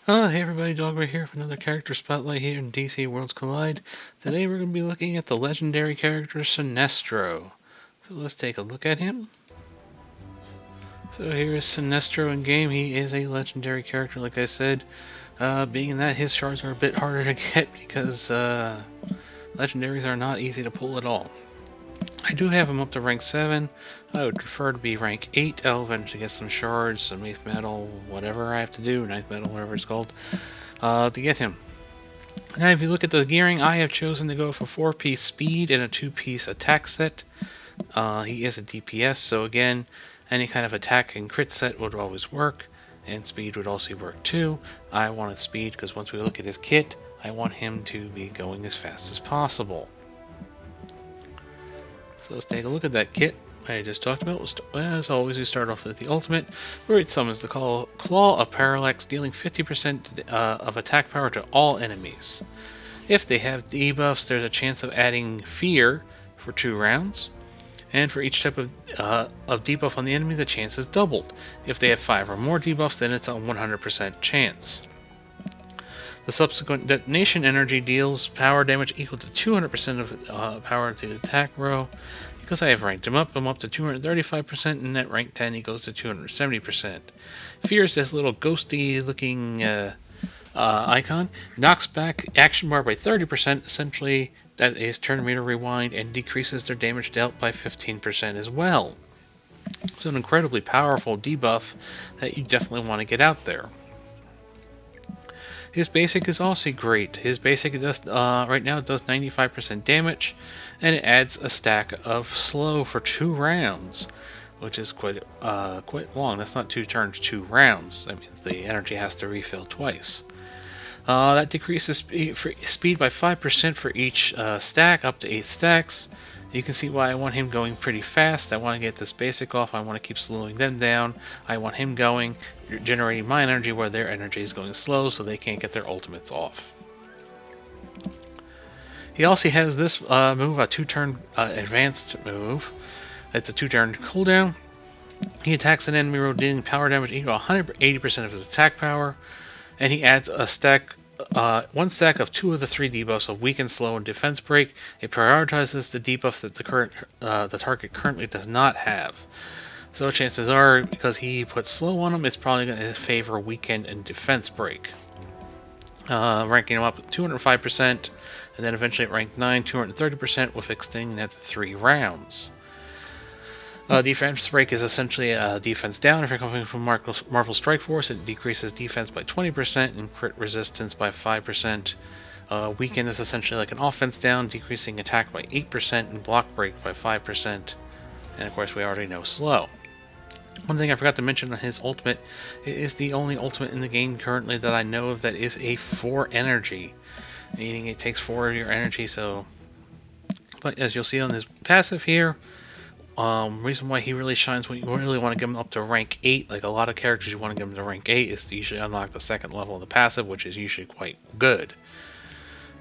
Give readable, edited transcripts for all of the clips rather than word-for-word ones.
Hey everybody, Dogray here for another character spotlight here in DC Worlds Collide. Today we're going to be looking at the legendary character Sinestro. So let's take a look at him. So here is Sinestro in game. He is a legendary character, like I said. Being that his shards are a bit harder to get because legendaries are not easy to pull at all. I do have him up to rank 7. I would prefer to be rank 8. I'll eventually get some shards, some 8th metal, whatever I have to do, 9th metal, whatever it's called, to get him. Now if you look at the gearing, I have chosen to go for 4-piece speed and a 2-piece attack set. He is a DPS, so again, any kind of attack and crit set would always work, and speed would also work too. I wanted speed because once we look at his kit, I want him to be going as fast as possible. So let's take a look at that kit I just talked about. As always, we start off with the ultimate, where it summons the Claw of Parallax, dealing 50% of attack power to all enemies. If they have debuffs, there's a chance of adding Fear for 2 rounds. And for each type of debuff on the enemy, the chance is doubled. If they have 5 or more debuffs, then it's a 100% chance. The subsequent detonation energy deals power damage equal to 200% of power to the attack row. Because I have ranked him up, I'm up to 235%, and at rank 10 he goes to 270%. Fear is this little ghosty looking icon. Knocks back action bar by 30%, essentially that is turn meter rewind, and decreases their damage dealt by 15% as well. So an incredibly powerful debuff that you definitely want to get out there. His basic is also great. His basic does right now it does 95% damage, and it adds a stack of slow for 2 rounds, which is quite long. That's not 2 turns, 2 rounds. That means the energy has to refill twice. That decreases speed by 5% for each stack, up to 8 stacks. You can see why I want him going pretty fast. I want to get this basic off. I want to keep slowing them down. I want him going, generating my energy where their energy is going slow so they can't get their ultimates off. He also has this move, a 2-turn advanced move. It's a 2-turn cooldown. He attacks an enemy row, dealing power damage equal to 180% of his attack power. And he adds a stack, 1 stack of 2 of the 3 debuffs of weaken, slow, and defense break. It prioritizes the debuffs that the target currently does not have. So chances are, because he puts slow on him, it's probably going to favor weaken and defense break. Ranking him up at 205%, and then eventually at rank 9, 230%, with extending that to 3 rounds. Defense break is essentially a defense down. If you're coming from Marvel Strike Force, it decreases defense by 20% and crit resistance by 5%. Weaken is essentially like an offense down, decreasing attack by 8% and block break by 5%. And of course, we already know slow. One thing I forgot to mention on his ultimate, it is the only ultimate in the game currently that I know of that is a 4 energy, meaning it takes 4 of your energy. So, but as you'll see on this passive here, reason why he really shines when you really want to get him up to rank 8, like a lot of characters you want to get him to rank 8, is to usually unlock the 2nd level of the passive, which is usually quite good.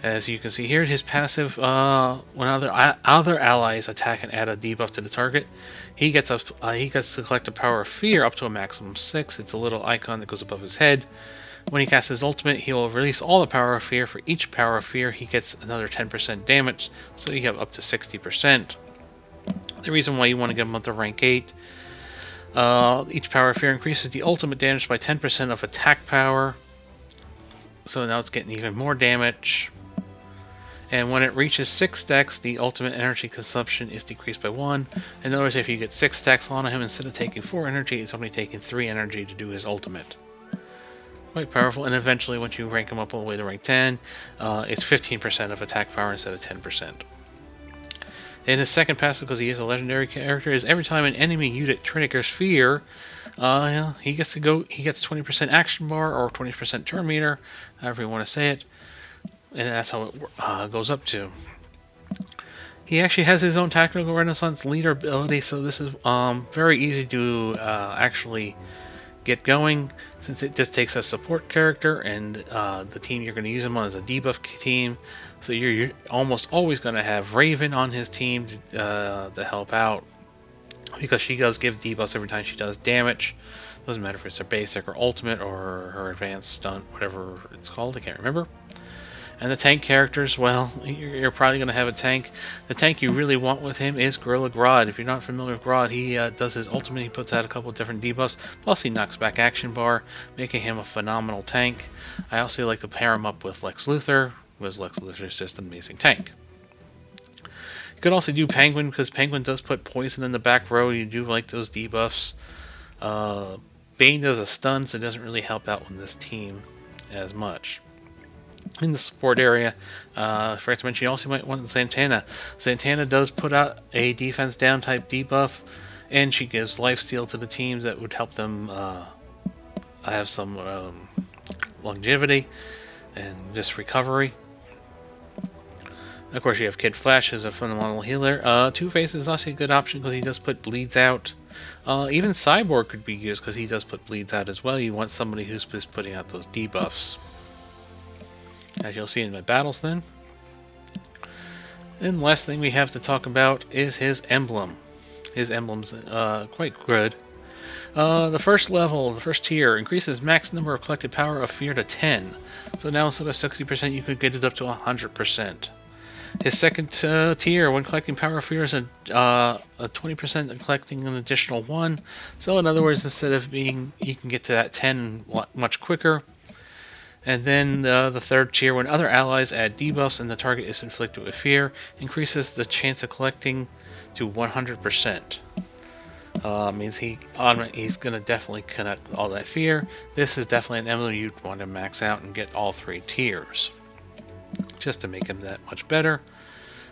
As you can see here, his passive, when other allies attack and add a debuff to the target, he gets to collect a power of fear up to a maximum 6. It's a little icon that goes above his head. When he casts his ultimate, he will release all the power of fear. For each power of fear, he gets another 10% damage, so you have up to 60%. The reason why you want to get him up to rank 8, each power of fear increases the ultimate damage by 10% of attack power. So now it's getting even more damage. And when it reaches 6 stacks, the ultimate energy consumption is decreased by 1. In other words, if you get 6 stacks on him, instead of taking 4 energy, it's only taking 3 energy to do his ultimate. Quite powerful, and eventually once you rank him up all the way to rank 10, it's 15% of attack power instead of 10%. And his second passive, because he is a legendary character, is every time an enemy unit triggers fear, he gets 20% action bar or 20% turn meter, however you want to say it, and that's how it goes up to. He actually has his own tactical renaissance leader ability, so this is very easy to actually get going, since it just takes a support character, and the team you're going to use him on is a debuff team. So you're almost always going to have Raven on his team to help out, because she does give debuffs every time she does damage. Doesn't matter if it's her basic or ultimate or her advanced stunt, whatever it's called, I can't remember. And the tank characters, well, you're probably going to have a tank. The tank you really want with him is Gorilla Grodd. If you're not familiar with Grodd, he does his ultimate. He puts out a couple of different debuffs. Plus, he knocks back Action Bar, making him a phenomenal tank. I also like to pair him up with Lex Luthor, because Lex Luthor is just an amazing tank. You could also do Penguin, because Penguin does put poison in the back row. You do like those debuffs. Bane does a stun, so it doesn't really help out with this team as much. In the support area, I forgot to mention, you also might want Zatanna. Zatanna does put out a defense down type debuff, and she gives lifesteal to the teams that would help them have some longevity and just recovery. Of course, you have Kid Flash as a phenomenal healer. Two-Face is also a good option because he does put bleeds out. Even Cyborg could be used because he does put bleeds out as well. You want somebody who's just putting out those debuffs. As you'll see in my battles then. And the last thing we have to talk about is his emblem. His emblem's quite good. The first level, the first tier, increases max number of collected power of fear to 10. So now instead of 60%, you could get it up to 100%. His second tier, when collecting power of fear, is a 20% and collecting an additional 1. So in other words, instead of being, you can get to that 10 much quicker. And then the third tier, when other allies add debuffs and the target is inflicted with fear, increases the chance of collecting to 100%. Means he's going to definitely connect all that fear. This is definitely an emblem you'd want to max out and get all 3 tiers, just to make him that much better.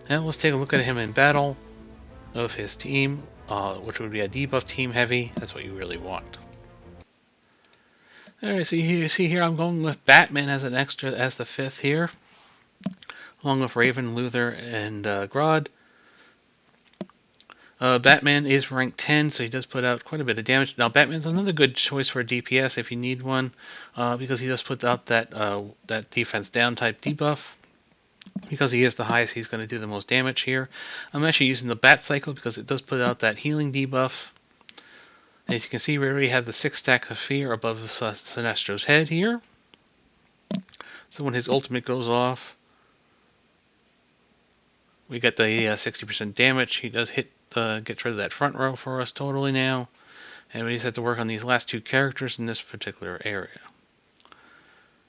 And let's take a look at him in battle of his team, which would be a debuff team heavy. That's what you really want. Alright, so you see here I'm going with Batman as an extra, as the 5th here, along with Raven, Luthor, and Grodd. Batman is ranked 10, so he does put out quite a bit of damage. Now, Batman's another good choice for a DPS if you need one, because he does put out that defense down type debuff. Because he is the highest, he's going to do the most damage here. I'm actually using the Bat Cycle because it does put out that healing debuff. As you can see, we already have the 6 stack of fear above Sinestro's head here. So when his ultimate goes off, we get the 60% damage. He does get rid of that front row for us totally now. And we just have to work on these last 2 characters in this particular area.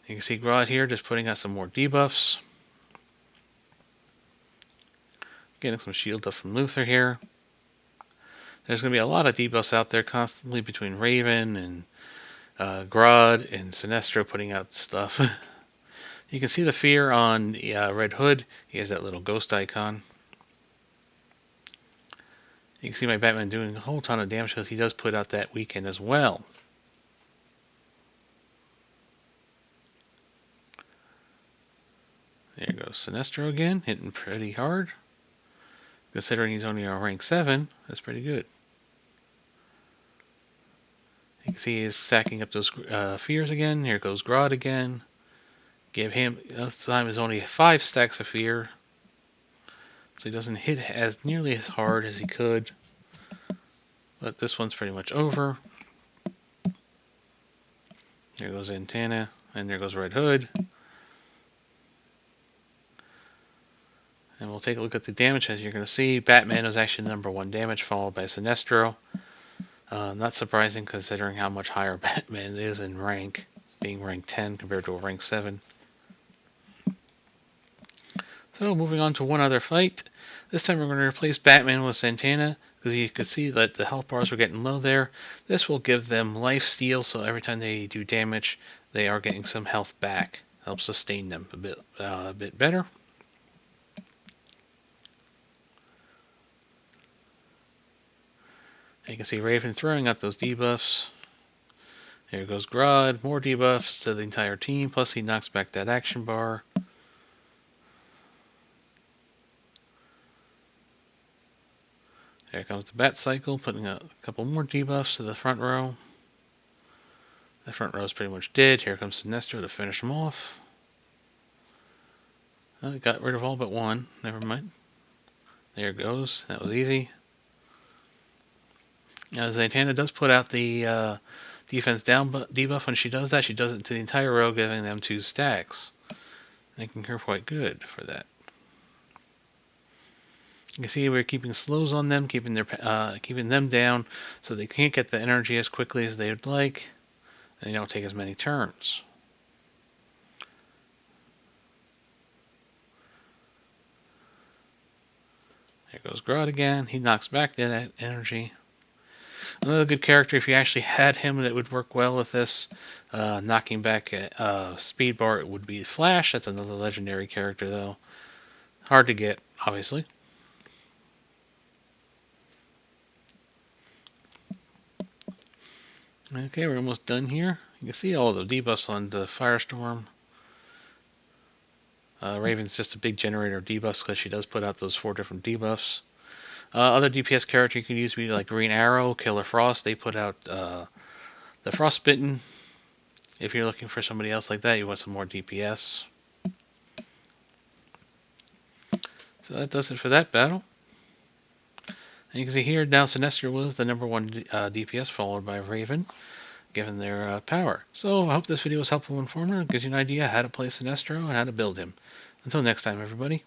You can see Grodd here just putting out some more debuffs. Getting some shield up from Luthor here. There's going to be a lot of debuffs out there constantly between Raven and Grodd and Sinestro putting out stuff. You can see the fear on Red Hood. He has that little ghost icon. You can see my Batman doing a whole ton of damage because he does put out that weekend as well. There goes Sinestro again, hitting pretty hard. Considering he's only on rank 7, that's pretty good. You can see he's stacking up those fears again. Here goes Grodd again. Give him, this time is only 5 stacks of fear. So he doesn't hit as nearly as hard as he could. But this one's pretty much over. There goes Antenna, and there goes Red Hood. And we'll take a look at the damage. As you're going to see, Batman is actually number 1 damage, followed by Sinestro. Not surprising considering how much higher Batman is in rank, being rank 10 compared to a rank 7. So moving on to one other fight. This time we're going to replace Batman with Zatanna, because you could see that the health bars were getting low there. This will give them life steal, so every time they do damage, they are getting some health back. Helps sustain them a bit better. You can see Raven throwing out those debuffs. There goes Grodd, more debuffs to the entire team, plus he knocks back that action bar. There comes the Bat Cycle, putting out a couple more debuffs to the front row. The front row is pretty much dead. Here comes Sinestro to finish them off. Got rid of all but one. Never mind. There it goes. That was easy. Zatanna does put out the defense down debuff. When she does that, she does it to the entire row, giving them 2 stacks, making her quite good for that. You can see we're keeping slows on them, keeping them down, so they can't get the energy as quickly as they would like, and they don't take as many turns. There goes Grodd again. He knocks back that energy. Another good character, if you actually had him, that would work well with this, knocking back speed bar, it would be Flash. That's another legendary character, though. Hard to get, obviously. Okay, we're almost done here. You can see all the debuffs on the Firestorm. Raven's just a big generator of debuffs because she does put out those 4 different debuffs. Other DPS character you can use would be like Green Arrow, Killer Frost. They put out the Frostbitten. If you're looking for somebody else like that, you want some more DPS. So that does it for that battle. And you can see here, now Sinestro was the #1 DPS, followed by Raven, given their power. So I hope this video was helpful and informative. It gives you an idea how to play Sinestro and how to build him. Until next time, everybody.